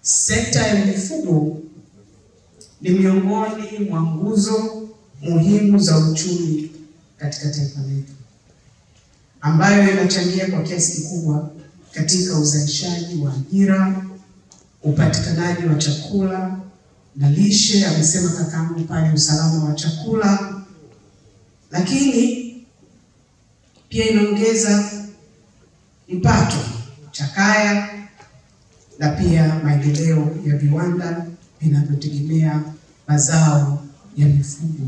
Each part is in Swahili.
Sekta ya mifugo ni miongoni mwa nguzo muhimu za uchumi katika taifa letu, ambayo inachangia kwa kiasi kikubwa katika uzalishaji wa ajira, upatikanaji wa chakula na lishe, amesema kakaangu pale, usalama wa chakula, lakini pia inaongeza kipato cha kaya na pia maendeleo ya viwanda vinavyotegemea mazao ya mifugo.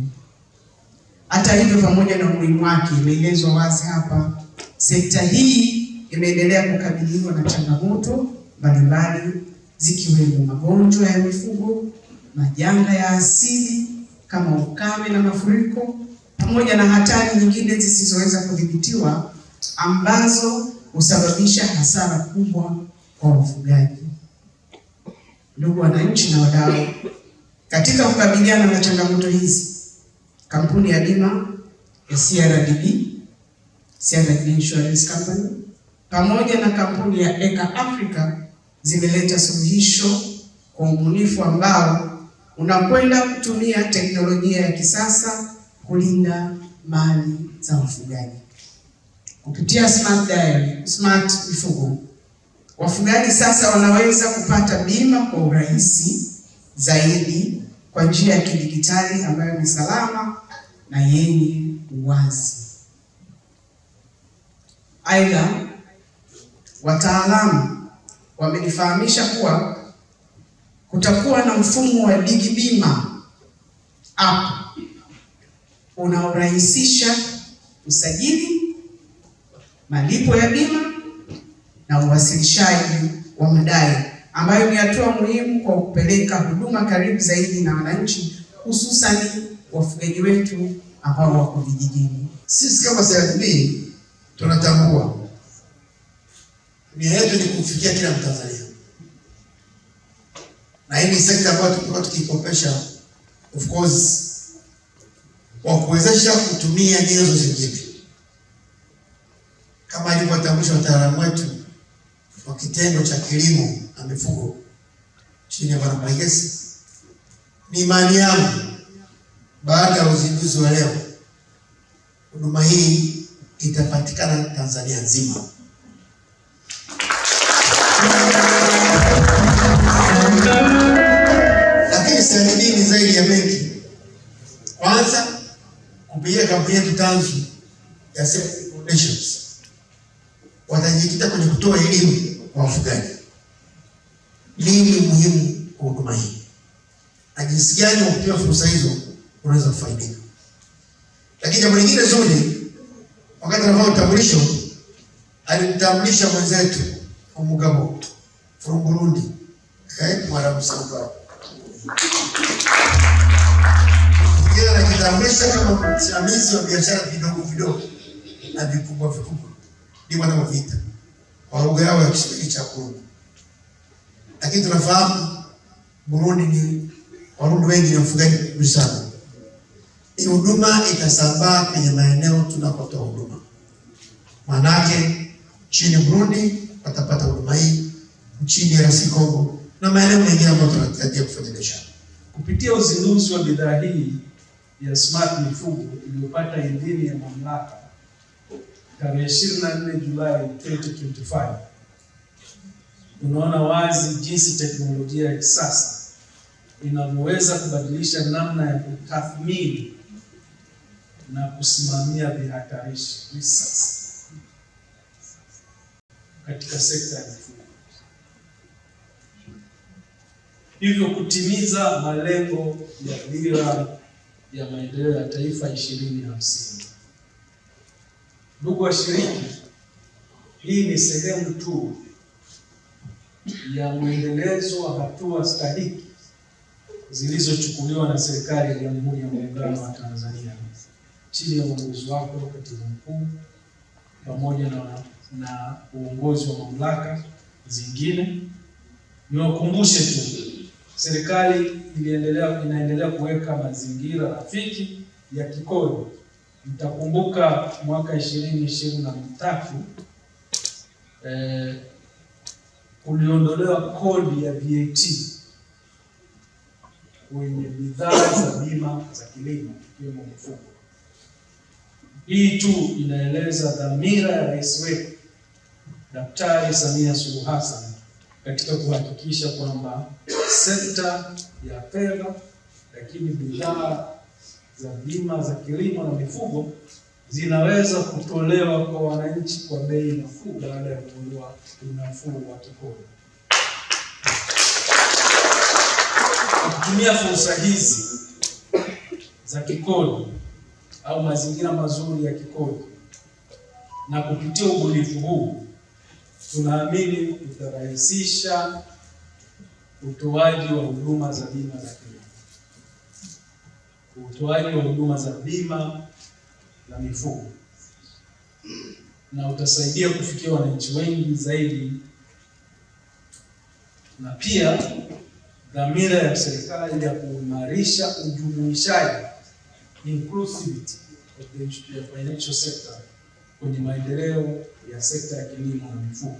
Hata hivyo, pamoja na umuhimu wake, imeelezwa wazi hapa, sekta hii imeendelea kukabiliwa na changamoto mbalimbali zikiwemo magonjwa ya mifugo, majanga ya asili kama ukame na mafuriko, pamoja na hatari nyingine zisizoweza kudhibitiwa ambazo husababisha hasara kubwa kwa wafugaji. Ndugu wananchi na wadau, katika kukabiliana na changamoto hizi, kampuni ya bima ya CRDB Insurance Company pamoja na kampuni ya Eka Africa zimeleta suluhisho kwa ubunifu ambao unakwenda kutumia teknolojia ya kisasa kulinda mali za wafugaji. Kupitia Smart Mifugo, wafugaji sasa wanaweza kupata bima kwa urahisi zaidi kwa njia ya kidijitali ambayo ni salama na yenye uwazi. Aidha, wataalamu wamenifahamisha kuwa kutakuwa na mfumo wa DigiBima app unaorahisisha usajili, malipo ya bima na uwasilishaji wa madai, ambayo ni hatua muhimu kwa kupeleka huduma karibu zaidi na wananchi, hususan wafugaji wetu ambao wako vijijini. Sisi kama CRDB tunatambua nia yetu ni kufikia kila Mtanzania, na hii ni sekta ambayo tulikuwa tukikopesha, of course, kwa kuwezesha kutumia nyenzo zingine kama ilivyotambulisha wataalamu wetu wa kitengo cha kilimo na mifugo chini ya Bwana Maigesi. Ni imani yangu baada ya uzinduzi wa leo, huduma hii itapatikana Tanzania nzima. Lakini CRDB ni zaidi ya benki. Kwanza, kupitia kampuni yetu tanzu ya Safety Foundations, watajikita kwenye kutoa elimu kwa wafugaji, nini muhimu kwa huduma hii na jinsi gani wa kupewa fursa hizo unaweza kufaidika. Lakini jambo lingine zuri, wakati anafanya utambulisho, alimtambulisha mwenzetu Umugabo from Burundi, Mwarabu Sauka. Yeye anajitambulisha kama msimamizi wa biashara vidogo vidogo na vikubwa vikubwa, ndio wanaoviita kwa lugha yao ya Kiswahili cha Burundi. Lakini tunafahamu Burundi ni Warundi wengi ni wafugaji sana. Hii huduma itasambaa kwenye maeneo tunapotoa huduma. Manake nchini Burundi watapata huduma hii, nchini DRC Congo na maeneo mengine ambayo tunatarajia kufanya biashara. Kupitia uzinduzi wa bidhaa hii ya Smart Mifugo iliyopata idhini ya mamlaka tarehe 24 Julai 2025, unaona wazi jinsi teknolojia ya kisasa inavyoweza kubadilisha namna ya kutathmini na kusimamia vihatarishi katika sekta ya mifugo, hivyo kutimiza malengo ya dira ya maendeleo ya taifa 2050. Ndugu washiriki, hii ni sehemu tu ya mwendelezo wa hatua stahiki zilizochukuliwa na serikali ya Jamhuri ya Muungano wa Tanzania chini ya uongozi wako Katibu Mkuu pamoja na uongozi wa mamlaka zingine. Niwakumbushe tu, serikali inaendelea kuweka mazingira rafiki ya kikodi. Mtakumbuka mwaka 2023 kuliondolewa kodi ya VAT kwenye bidhaa za bima za kilimo ikiwemo mifugo. Hii tu inaeleza dhamira ya rais wetu Daktari Samia Suluhu Hassan katika kuhakikisha kwamba sekta ya fedha, lakini bidhaa za bima za kilimo na mifugo zinaweza kutolewa kwa wananchi kwa bei nafuu baada ya kuondoa unafuu wa kikodi. Kwa kutumia fursa hizi za kikodi au mazingira mazuri ya kikodi na kupitia ubunifu huu, tunaamini utarahisisha utoaji wa huduma za bima za kilimo, utoaji wa huduma za bima na mifugo, na utasaidia kufikia wananchi wengi zaidi, na pia dhamira ya serikali ya kuimarisha ujumuishaji, inclusivity of the financial sector, kwenye maendeleo ya sekta ya kilimo na mifugo.